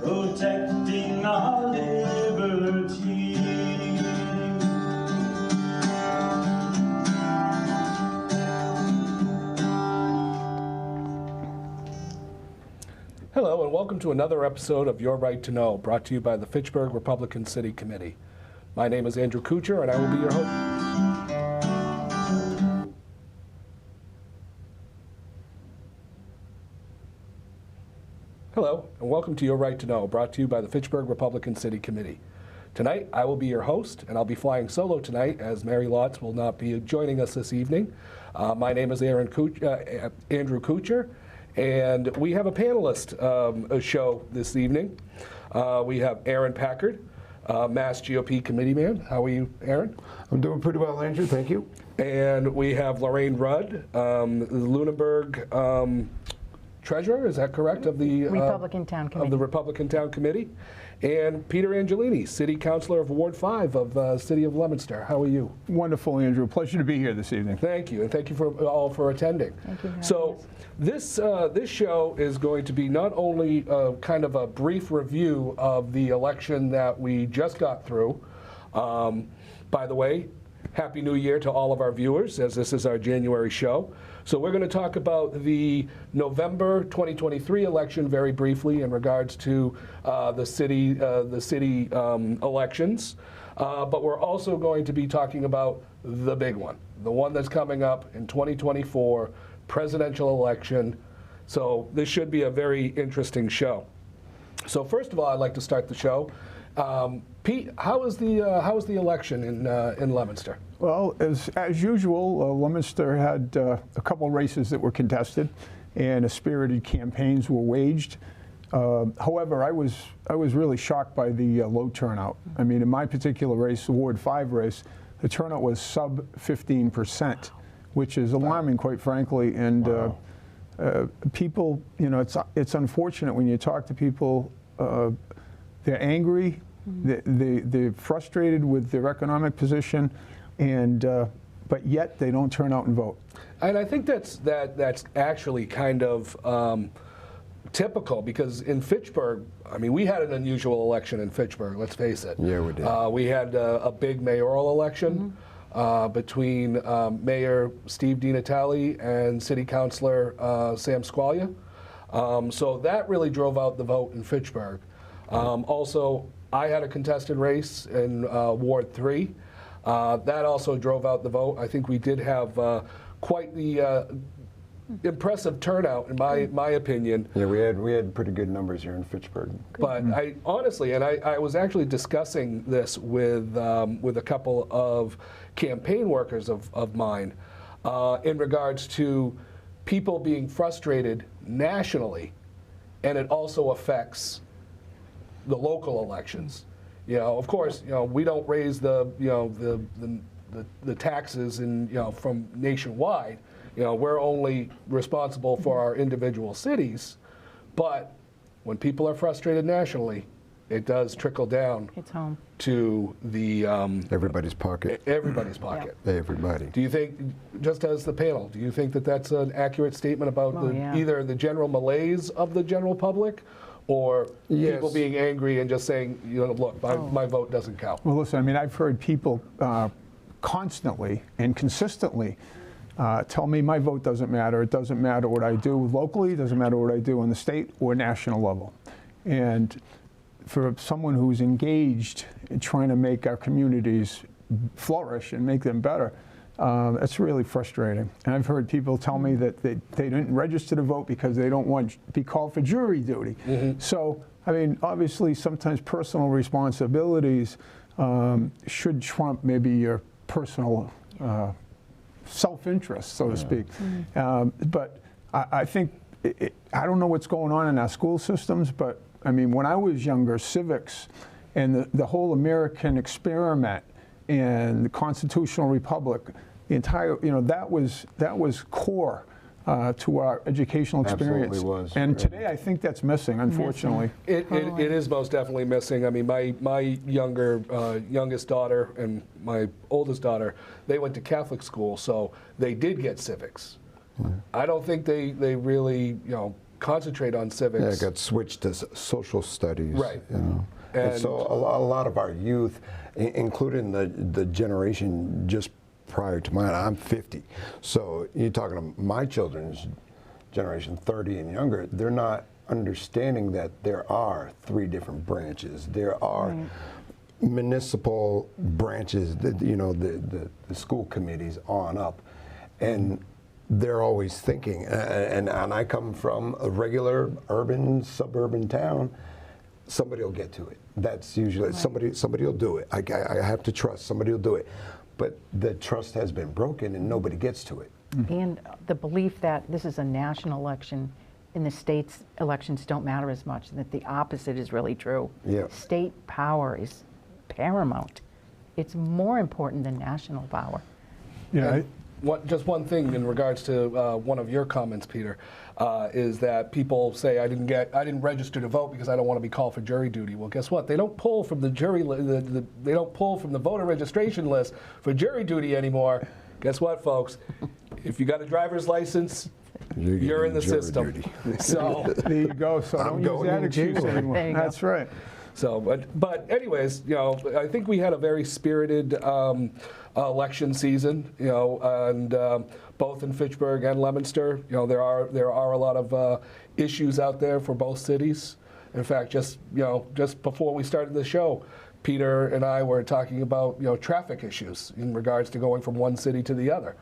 protecting our liberty. Hello and welcome to another episode of Your Right to Know, brought to you by the Fitchburg Republican City Committee. My name is Andrew Couture and I will be your host. Hello and welcome to Your Right to Know, brought to you by the Fitchburg Republican City Committee. Tonight I will be your host and I'll be flying solo tonight as Mary Lotz will not be joining us this evening. My name is Andrew Couture. And we have a panelist show this evening. We have Aaron Packard, MassGOP Committeeman. How are you, Aaron? I'm doing pretty well, Andrew. Thank you. And we have Lorraine Rudd, the Lunenburg treasurer. Is that correct? Of the Republican Town Committee. Of the Republican Town Committee. And Peter Angelini, City Councilor of Ward 5 of City of Leominster. How are you? Wonderful, Andrew. Pleasure to be here this evening. Thank you, and thank you all for attending. Thank you. So this show is going to be not only kind of a brief review of the election that we just got through. By the way, Happy New Year to all of our viewers, as this is our January show. So we're going to talk about the November 2023 election very briefly in regards to the city elections. But we're also going to be talking about the big one, the one that's coming up in 2024, presidential election. So this should be a very interesting show. So first of all, I'd like to start the show. Pete, how was the election in Leominster? Well, as usual, Leominster had a couple races that were contested, and spirited campaigns were waged. However, I was really shocked by the low turnout. I mean, in my particular race, the Ward 5 race, the turnout was sub 15%, which is alarming, quite frankly. And people, you know, it's unfortunate when you talk to people. They're angry, they're frustrated with their economic position, and but yet they don't turn out and vote. And I think that's actually kind of typical, because in Fitchburg, I mean, we had an unusual election in Fitchburg, let's face it. Yeah, we did. We had a big mayoral election between Mayor Steve DiNatale and City Councilor Sam Squalia. So that really drove out the vote in Fitchburg. Also, I had a contested race in Ward 3. That also drove out the vote. I think we did have quite the impressive turnout, in my opinion. Yeah, we had pretty good numbers here in Fitchburg. But I honestly, and I was actually discussing this with a couple of campaign workers of mine in regards to people being frustrated nationally, and it also affects the local elections. You know, of course, you know, we don't raise the taxes from nationwide. You know, we're only responsible for our individual cities. But when people are frustrated nationally, it does trickle down. It's home to the everybody's pocket. Everybody's pocket. Yeah. Everybody. Do you think, just as the panel, do you think that that's an accurate statement about either the general malaise of the general public, or people being angry and just saying, you know, look, my vote doesn't count? Well, listen, I mean, I've heard people constantly and consistently tell me my vote doesn't matter. It doesn't matter what I do locally. It doesn't matter what I do on the state or national level. And for someone who's engaged in trying to make our communities flourish and make them better, that's really frustrating. And I've heard people tell me that they didn't register to vote because they don't want to be called for jury duty. So, I mean, obviously sometimes personal responsibilities should trump maybe your personal self-interest, so to speak. But I think, I don't know what's going on in our school systems, but I mean, when I was younger, civics and the whole American experiment and the constitutional republic, the entire, you know, that was core to our educational experience. Absolutely was. And today, I think that's missing, unfortunately. It is most definitely missing. I mean, my youngest daughter and my oldest daughter, they went to Catholic school, so they did get civics. I don't think they really, you know, concentrate on civics. Yeah, it got switched to social studies. Right. You know. And so a lot of our youth, including the generation just prior to mine, I'm 50. So you're talking to my children's generation, 30 and younger, they're not understanding that there are 3 different branches. There are municipal branches, you know, the school committees on up. And they're always thinking, and I come from a regular urban, suburban town, somebody will get to it. That's usually, somebody will do it. I have to trust, somebody will do it. But the trust has been broken and nobody gets to it. And the belief that this is a national election and the state's elections don't matter as much, that the opposite is really true. Yeah. State power is paramount. It's more important than national power. Yeah, Just one thing in regards to one of your comments, Peter, is that people say I didn't register to vote because I don't want to be called for jury duty. Well, guess what? They don't pull from the they don't pull from the voter registration list for jury duty anymore. Guess what, folks? If you got a driver's license, you're in the system. So there you go. So I'm don't use going that in excuse January. anymore. There you go. That's right. So, but anyways, you know, I think we had a very spirited election season, you know, and both in Fitchburg and Leominster, you know, there are a lot of issues out there for both cities. In fact, just before we started the show, Peter and I were talking about, you know, traffic issues in regards to going from one city to the other,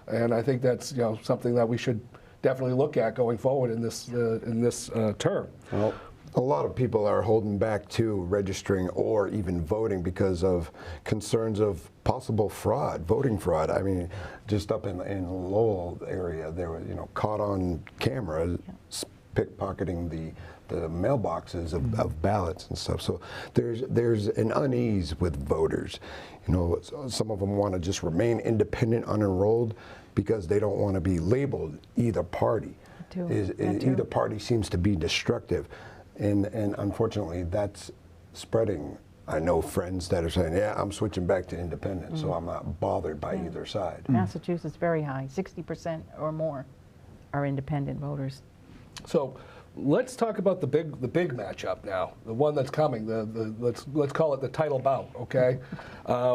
and I think that's, you know, something that we should definitely look at going forward in this term. Well, a lot of people are holding back to registering or even voting because of concerns of possible fraud, voting fraud. I mean, just up in Lowell area, they were, you know, caught on camera pickpocketing the mailboxes of ballots and stuff. So there's an unease with voters. You know, some of them want to just remain independent, unenrolled, because they don't want to be labeled either party. Either party seems to be destructive. And unfortunately, that's spreading. I know friends that are saying, yeah, I'm switching back to independent, so I'm not bothered by either side. Massachusetts, very high, 60% or more are independent voters. So let's talk about the big matchup now, the one that's coming. Let's call it the title bout. Okay,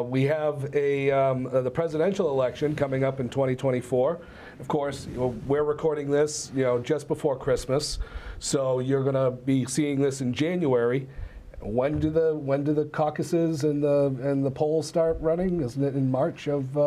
we have the presidential election coming up in 2024. Of course, you know, we're recording this, you know, just before Christmas, so you're going to be seeing this in January. When do the caucuses and the polls start running? Isn't it in March of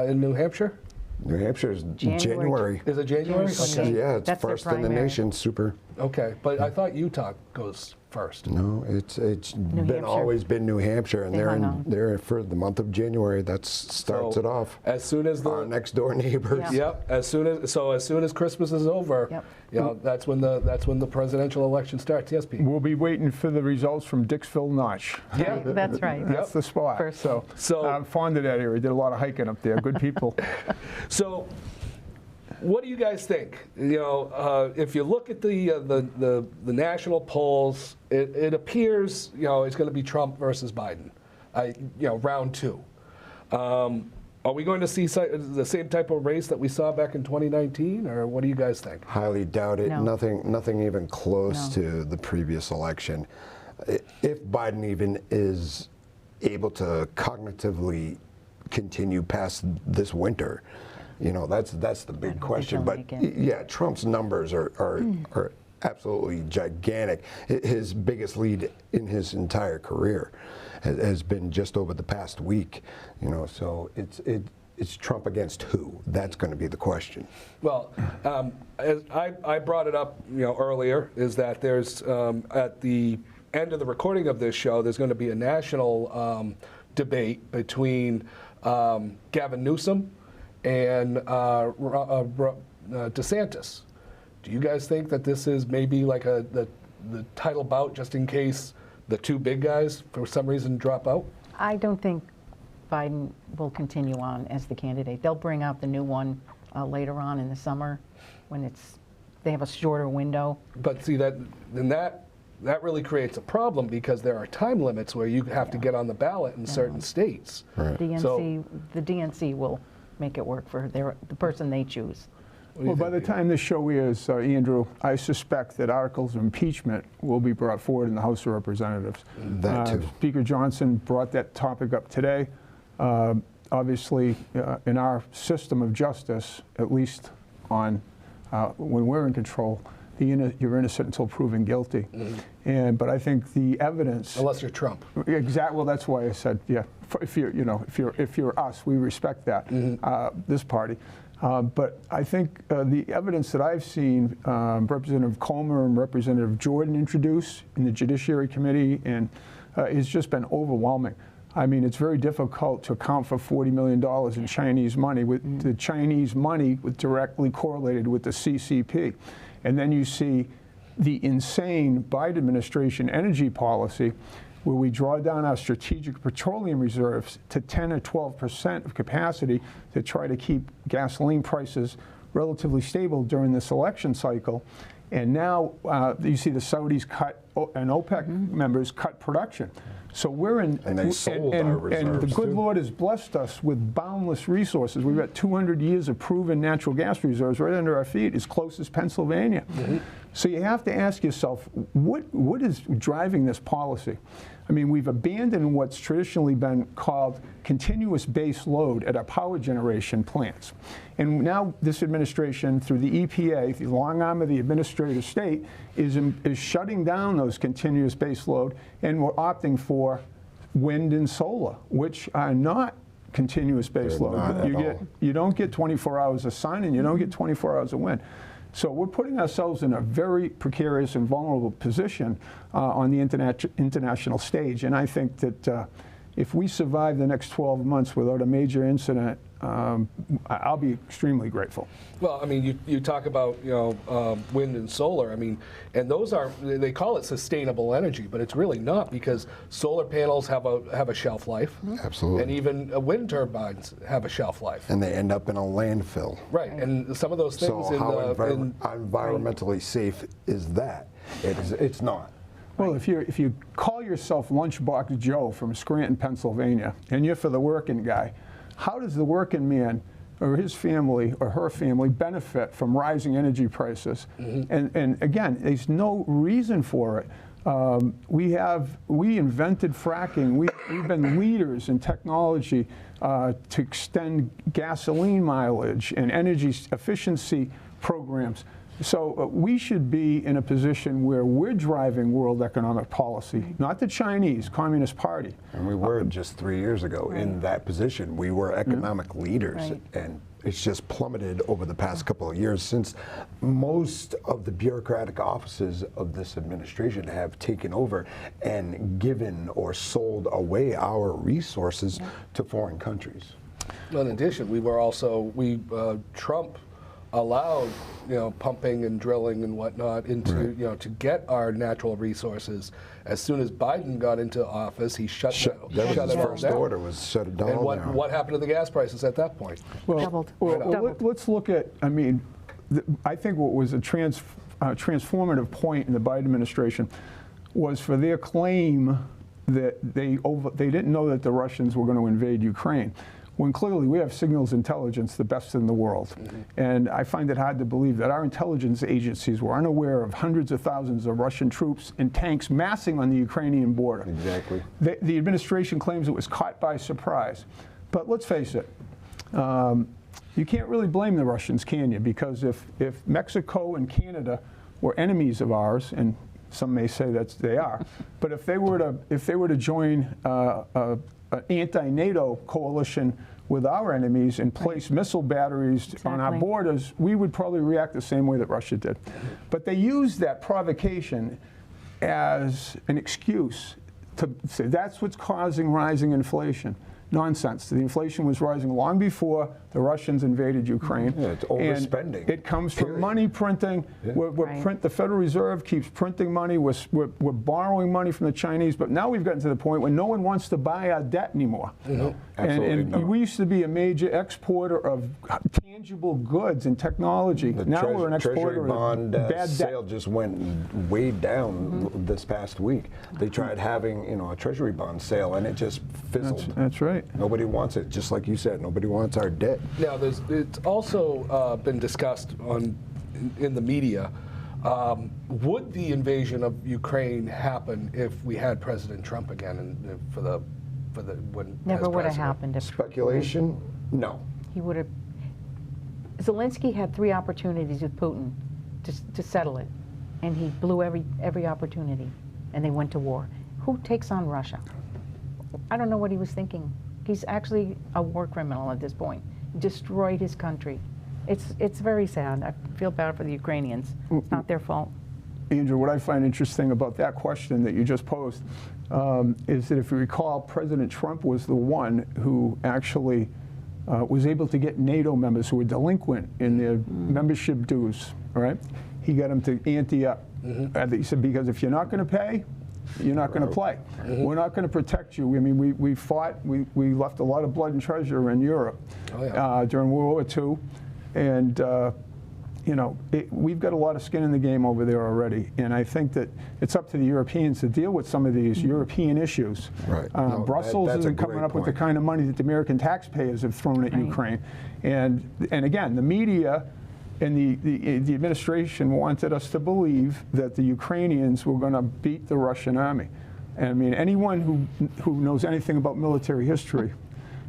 in New Hampshire? New Hampshire is January. Is it January? Okay. Yeah, it's That's their first in the primary. nation. Super. Okay, but I thought Utah goes first. No, it's Hampshire. always been New Hampshire, and They hung on. they're for the month of January. That starts it off. As soon as Our next door neighbors. Yeah. Yep. As soon as Christmas is over, Yep. you know, that's when the presidential election starts. Yes, Pete. We'll be waiting for the results from Dixville Notch. Yeah. That's right. That's the spot. First. So I'm fond of that area. Did a lot of hiking up there. Good people. So, what do you guys think? You know, if you look at the national polls, it appears, you know, it's going to be Trump versus Biden. You know, round 2. Are we going to see the same type of race that we saw back in 2019, or what do you guys think? Highly doubt it. No. Nothing even close No. to the previous election. If Biden even is able to cognitively continue past this winter, you know, that's the big question. he'll But make it. yeah, Trump's numbers are absolutely gigantic. His biggest lead in his entire career has been just over the past week. You know, so it's Trump against who? That's going to be the question. Well, as I brought it up, you know, earlier, is that there's at the end of the recording of this show, there's going to be a national debate between Gavin Newsom and DeSantis. Do you guys think that this is maybe like the title bout, just in case the two big guys for some reason drop out? I don't think Biden will continue on as the candidate. They'll bring out the new one later on in the summer when they have a shorter window. But see, that really creates a problem, because there are time limits where you have to get on the ballot in certain states. Right. The DNC will make it work for the person they choose. What do you Well, by think, the time this show airs, Andrew, I suspect that articles of impeachment will be brought forward in the House of Representatives. That too. Speaker Johnson brought that topic up today. Obviously, in our system of justice, at least on when we're in control, you're innocent until proven guilty. But I think the evidence, Unless you're Trump. exactly. Well, that's why I said, yeah. If you're us, we respect that. This party. But I think the evidence that I've seen Representative Comer and Representative Jordan introduce in the Judiciary Committee and has just been overwhelming. I mean, it's very difficult to account for $40 million in Chinese money, with the Chinese money directly correlated with the CCP. And then you see the insane Biden administration energy policy where we draw down our strategic petroleum reserves to 10 or 12% of capacity to try to keep gasoline prices relatively stable during this election cycle. And now you see the Saudis cut and OPEC members cut production. So we're in, And they sold our reserves, and the good too. Lord has blessed us with boundless resources. We've got 200 years of proven natural gas reserves right under our feet, as close as Pennsylvania. So you have to ask yourself, what is driving this policy? I mean, we've abandoned what's traditionally been called continuous base load at our power generation plants. And now this administration, through the EPA, the long arm of the administrative state, is shutting down those continuous base load, and we're opting for wind and solar, which are not continuous base They're load. not at all. You don't get 24 hours of sun, and you don't get 24 hours of wind. So we're putting ourselves in a very precarious and vulnerable position on the international stage. And I think that if we survive the next 12 months without a major incident, I'll be extremely grateful. Well, I mean, you talk about, wind and solar. I mean, and those are, they call it sustainable energy, but it's really not, because solar panels have a shelf life. Absolutely. And even wind turbines have a shelf life. And they end up in a landfill. Right, and some of those things So how environmentally safe is that? It's not. Well, if you call yourself Lunchbox Joe from Scranton, Pennsylvania, and you're for the working guy, how does the working man or his family or her family benefit from rising energy prices? And again, there's no reason for it. We invented fracking. We've been leaders in technology to extend gasoline mileage and energy efficiency programs. So we should be in a position where we're driving world economic policy, not the Chinese Communist Party. And we were just 3 years ago in that position. We were economic leaders, Right. and it's just plummeted over the past couple of years since most of the bureaucratic offices of this administration have taken over and given or sold away our resources to foreign countries. In addition, Trump allowed, pumping and drilling and whatnot into, to get our natural resources. As soon as Biden got into office, he shut That was it his all first down. order, was shut it down. And now. what happened to the gas prices at that point? Doubled. Let's look at, I think what was a transformative point in the Biden administration was for their claim that they didn't know that the Russians were going to invade Ukraine, when clearly we have signals intelligence the best in the world. And I find it hard to believe that our intelligence agencies were unaware of hundreds of thousands of Russian troops and tanks massing on the Ukrainian border. Exactly. The administration claims it was caught by surprise. But let's face it, you can't really blame the Russians, can you? Because if Mexico and Canada were enemies of ours, and some may say that they are, but if they were to join an anti-NATO coalition with our enemies and place missile batteries on our Exactly. borders, we would probably react the same way that Russia did. But they used that provocation as an excuse to say that's what's causing rising inflation. Nonsense. The inflation was rising long before the Russians invaded Ukraine. Yeah, it's And overspending. it comes from Period. money printing. Yeah. Right. The Federal Reserve keeps printing money. We're borrowing money from the Chinese, but now we've gotten to the point where no one wants to buy our debt anymore. Absolutely And not. we used to be a major exporter of tangible goods and technology. The Now we're an Treasury exporter bond of bad debt. sale just went way down this past week. They tried having a Treasury bond sale, and it just fizzled. That's right. Nobody wants it. Just like you said, nobody wants our debt. Now, it's also been discussed in the media. Would the invasion of Ukraine happen if we had President Trump again when Never as would have president? happened. If Speculation? No. He would have. Zelensky had 3 opportunities with Putin to settle it, and he blew every opportunity, and they went to war. Who takes on Russia? I don't know what he was thinking. He's actually a war criminal at this point. He destroyed his country. It's very sad. I feel bad for the Ukrainians. It's not their fault. Andrew, what I find interesting about that question that you just posed is that if you recall, President Trump was the one who actually was able to get NATO members who were delinquent in their membership dues, all right? He got them to ante up. He said, because if you're not going to pay, you're not going to play. We're not going to protect you. I mean, we fought, we left a lot of blood and treasure in Europe during World War II. And, you know, we've got a lot of skin in the game over there already. And I think that it's up to the Europeans to deal with some of these European issues. Right. No, Brussels that's a isn't coming great up with the point. kind of money that the American taxpayers have thrown at Right. Ukraine. And again, the media and the administration wanted us to believe that the Ukrainians were going to beat the Russian army. And I mean, anyone who knows anything about military history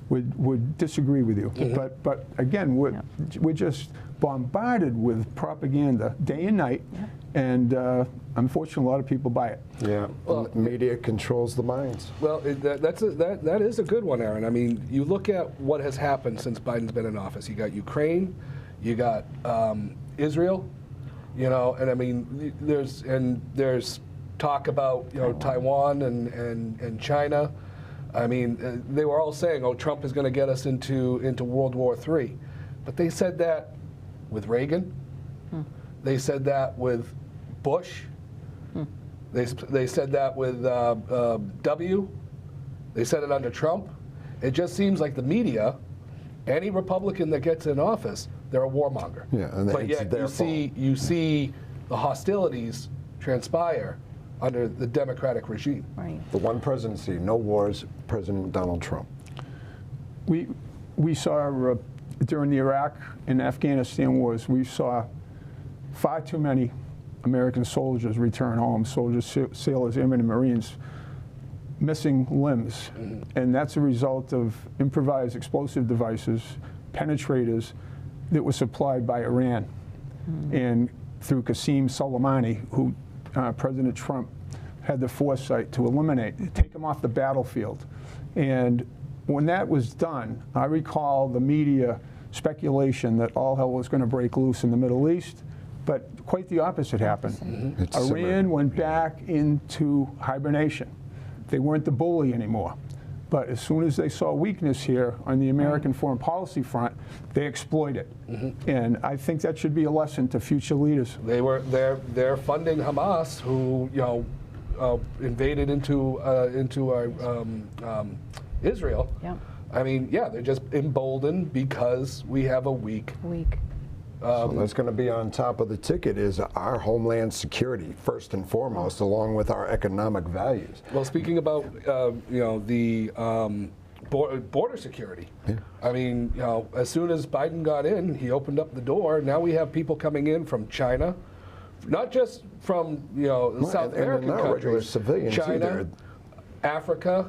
would disagree with you. But again, we're just bombarded with propaganda day and night, and unfortunately, a lot of people buy it. Yeah. Well, Media controls the minds. Well, that is a good one, Aaron. I mean, you look at what has happened since Biden's been in office. You got Ukraine, you got Israel, you know, and I mean, there's talk about, you know, Taiwan and China. I mean, they were all saying, "Oh, Trump is going to get us into World War III," but they said that with Reagan. They said that with Bush. They said that with W. They said it under Trump. It just seems like the media, any Republican that gets in office, they're a warmonger. Yeah, and but it's yet their you see the hostilities transpire under the Democratic regime. Right. The one presidency, no wars, President Donald Trump. We saw during the Iraq and Afghanistan wars, we saw far too many American soldiers return home, soldiers, sailors, airmen, and Marines, missing limbs. And that's a result of improvised explosive devices, penetrators, that were supplied by Iran. And through Qasem Soleimani, who President Trump had the foresight to eliminate, take them off the battlefield. And when that was done, I recall the media speculation that all hell was going to break loose in the Middle East, but quite the opposite happened. It's Iran simmered. went back into hibernation. They weren't the bully anymore. But as soon as they saw weakness here on the American foreign policy front, they exploit it. And I think that should be a lesson to future leaders. They're funding Hamas, who, you know, invaded into Israel. Yep. I mean, yeah, they're just emboldened because we have a weak. So that's going to be on top of the ticket is our homeland security, first and foremost, along with our economic values. Well, speaking about you know, the border security, I mean, you know, as soon as Biden got in, he opened up the door. Now we have people coming in from China, not just from, you know, the South and American they're not regular countries, civilians China, either. Africa,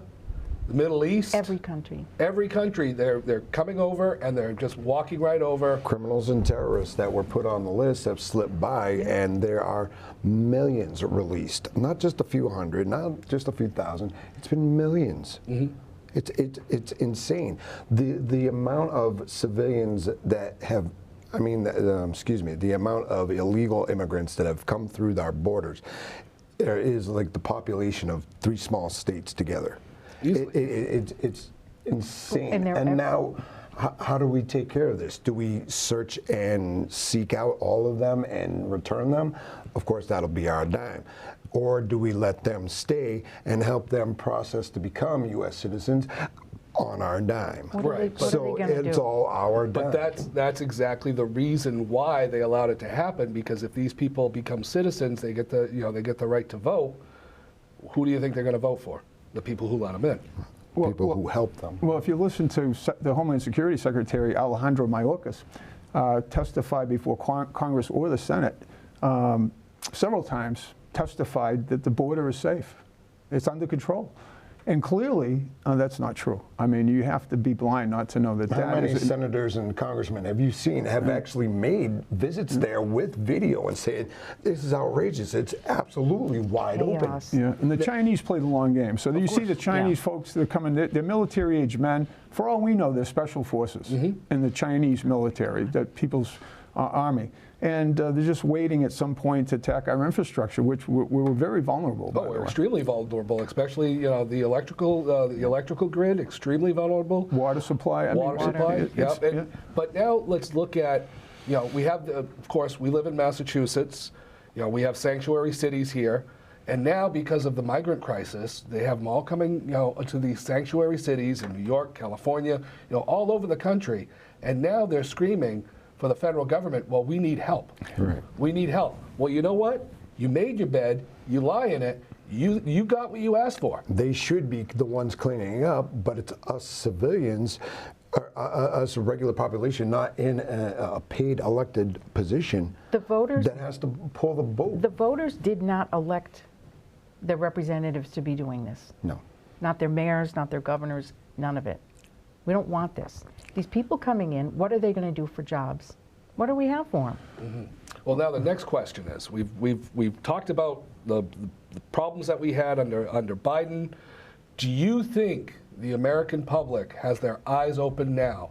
the Middle East. Every country. Every country, they're coming over and they're just walking right over. Criminals and terrorists that were put on the list have slipped by, and there are millions released. Not just a few hundred, not just a few thousand. It's been millions. It's insane. The amount of civilians that have, I mean, the amount of illegal immigrants that have come through our borders, there is like the population of 3 small states together. It's insane. And now, how do we take care of this? Do we search and seek out all of them and return them? Of course, that'll be our dime. Or do we let them stay and help them process to become U.S. citizens on our dime? What are they gonna it's do? all our dime. But that's exactly the reason why they allowed it to happen, because if these people become citizens, they get the right to vote. Who do you think they're going to vote for? The people who let them in. people who helped them. Well, if you listen to the Homeland Security Secretary Alejandro Mayorkas testify before Congress or the Senate several times, testified that the border is safe. It's under control. And clearly, that's not true. I mean, you have to be blind not to know that How that many is... senators and congressmen have you seen have actually made visits there with video and said, this is outrageous, it's absolutely wide open? Chaos. Yeah, and the Chinese play the long game. So you see the Chinese folks that are coming, they're military-age men. For all we know, they're special forces in the Chinese military, the People's Army. And they're just waiting at some point to attack our infrastructure, which we were very vulnerable, by the We're way. extremely vulnerable, especially the electrical grid, extremely vulnerable. Water supply. I mean, Water supply, it's- yep. yeah. But now let's look at, we have, of course, we live in Massachusetts. We have sanctuary cities here. And now, because of the migrant crisis, they have them all coming, to these sanctuary cities in New York, California, all over the country. And now they're screaming for the federal government, well, we need help. Right. We need help. Well, you know what? You made your bed, you lie in it, you got what you asked for. They should be the ones cleaning up, but it's us civilians, us regular population, not in a paid elected position, The voters, that has to pull the boat. the voters did not elect their representatives to be doing this. No. Not their mayors, not their governors, none of it. We don't want this. These people coming in, what are they going to do for jobs? What do we have for them? Well, now the next question is, we've talked about the problems that we had under Biden. Do you think the American public has their eyes open now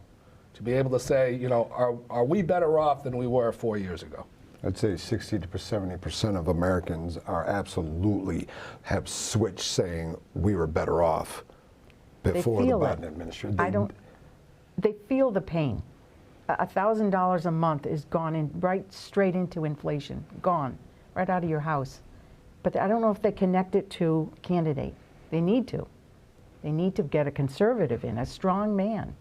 to be able to say, are we better off than we were 4 years ago? I'd say 60 to 70% of Americans are absolutely have switched, saying we were better off before the feel it. Biden administration. They feel the pain. $1,000 a month is gone in right straight into inflation, gone right out of your house. But I don't know if they connect it to candidate. They need to. They need to get a conservative in, a strong man,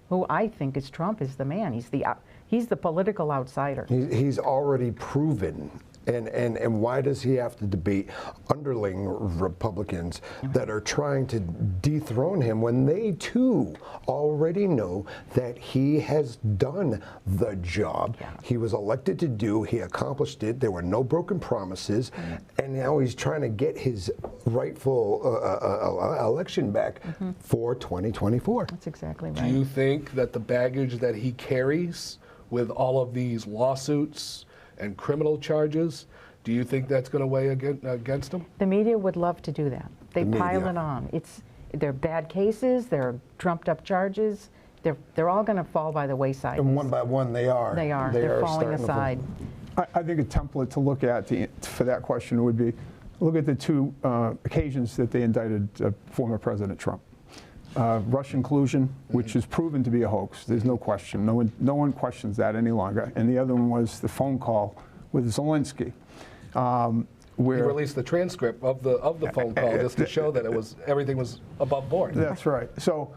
who I think is Trump is the man. He's the political outsider. He's already proven. And why does he have to debate underling Republicans that are trying to dethrone him when they too already know that he has done the job he was elected to do? He accomplished it. There were no broken promises, and now he's trying to get his rightful election back for 2024. That's exactly Do right. you think that the baggage that he carries with all of these lawsuits and criminal charges, do you think that's going to weigh against him? The media would love to do that. They pile it on. They're bad cases. They're trumped up charges. They're all going to fall by the wayside. And one by one, they are. They are. They're falling starting to fall. aside. I think a template to look at for that question would be, look at the two occasions that they indicted former President Trump. Russian collusion, which is proven to be a hoax. There's no question. No one questions that any longer. And the other one was the phone call with Zelensky, where He released the transcript of the phone call just to show that everything was above board. That's right. So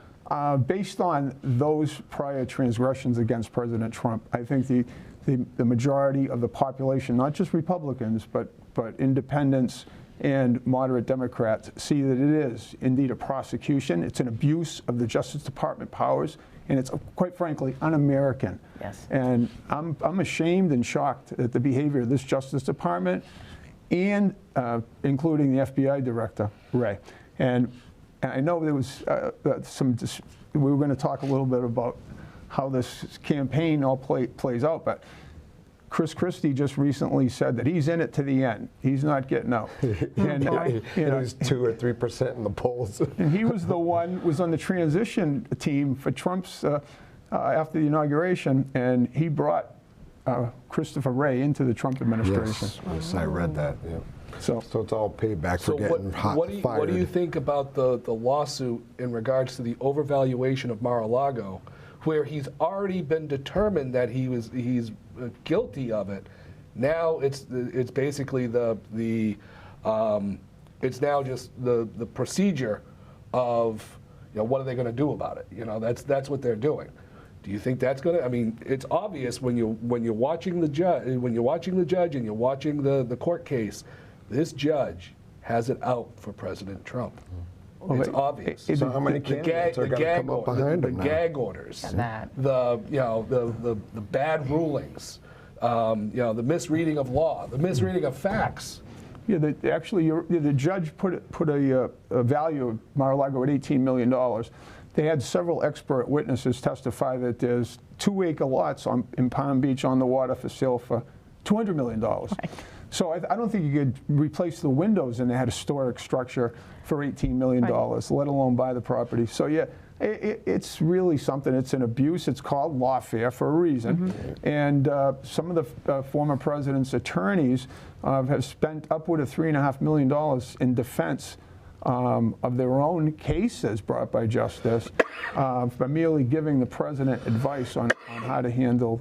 based on those prior transgressions against President Trump, I think the majority of the population, not just Republicans, but independents and moderate Democrats, see that it is indeed a prosecution. It's an abuse of the Justice Department powers, and it's, quite frankly, un-American. Yes. And I'm ashamed and shocked at the behavior of this Justice Department, and including the FBI Director, Wray. And I know there was we were going to talk a little bit about how this campaign all plays out, but Chris Christie just recently said that he's in it to the end. He's not getting out. And It was 2 or 3% in the polls. and he was the one was on the transition team for Trump's after the inauguration, and he brought Christopher Wray into the Trump administration. Yes, I read that. Yeah. So it's all payback for So getting what do you think about the lawsuit in regards to the overvaluation of Mar-a-Lago, where he's already been determined that he's guilty of it? Now it's basically it's now just the procedure of what are they going to do about it? That's what they're doing. Do you think that's going to? I mean, it's obvious when you're watching the judge and you're watching the court case. This judge has it out for President Trump. It's obvious. So how many candidates are going to come up behind the him now? gag orders, That. the bad rulings, the misreading of law, the misreading of facts. Yeah, actually, the judge put a value of Mar-a-Lago at $18 million. They had several expert witnesses testify that there's 2-acre lots in Palm Beach on the water for sale for $200 million. Right. So I don't think you could replace the windows in that historic structure for $18 million, right, let alone buy the property. So yeah, it's really something. It's an abuse. It's called lawfare for a reason. Mm-hmm. And some of the former president's attorneys have spent upward of $3.5 million in defense of their own cases brought by justice by merely giving the president advice on how to handle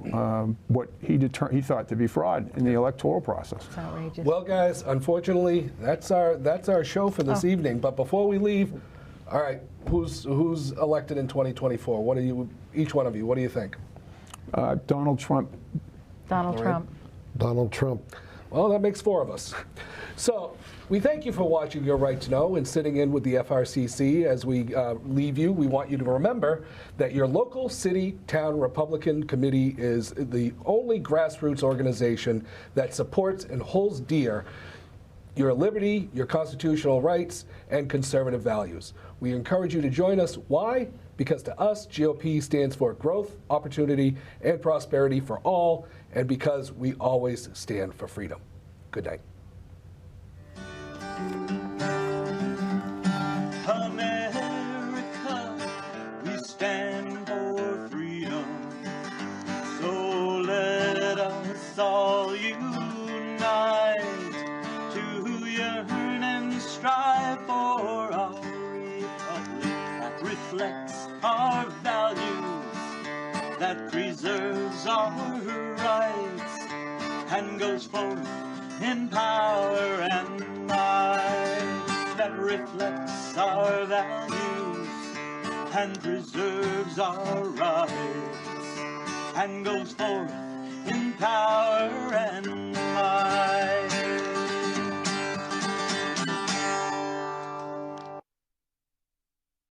what he thought to be fraud in the electoral process. It's outrageous. Well, guys, unfortunately, that's our show for this evening. But before we leave, all right, who's elected in 2024? What do you, each one of you, what do you think? Donald Trump. Donald Trump. Donald Trump. Well, that makes 4 of us. So we thank you for watching Your Right to Know and sitting in with the FRCC. As we leave you, we want you to remember that your local city, town Republican committee is the only grassroots organization that supports and holds dear your liberty, your constitutional rights, and conservative values. We encourage you to join us. Why? Because to us, GOP stands for growth, opportunity, and prosperity for all, and because we always stand for freedom. Good night. America, we stand for freedom. So let us all unite to yearn and strive for our republic that reflects our values, that preserves our rights, and goes forth in power and might, that reflects our values and preserves our rights, and goes forth in power and might.